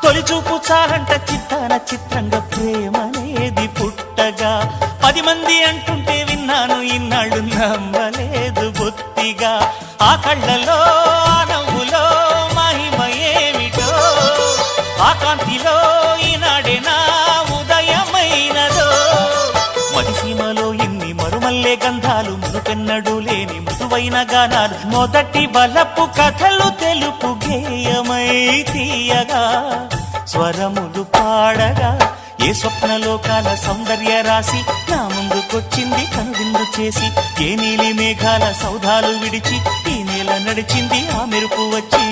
తొలిచూపు చాలంట చిత్తాన చిత్రంగా ప్రేమనేది పుట్టగా 10 మంది అంటుంటే విన్నాను ఇన్నాళ్ళు నమ్మలేదు బొత్తిగా ఆ కళ్ళలో ఆ నవ్వులో మహిమ ఏమిటో ఆ కాంతిలో ఈనాడే నా ఉదయమైనదో మదిసీమలో ఇన్ని మరుమల్లే గంధాలు మునుపెన్నడు లేని మృదువైన గానాలు మొదటి బలపు కథలు తెలుపు గేయమై తీయగా స్వరములు పాడగా ఏ స్వప్నలోకాల సౌందర్య రాశి నా ముందుకొచ్చింది కనువిందు చేసి ఏ నీలి మేఘాల సౌధాలు విడిచి ఈ నేల నడిచింది ఆ మెరుపు వచ్చి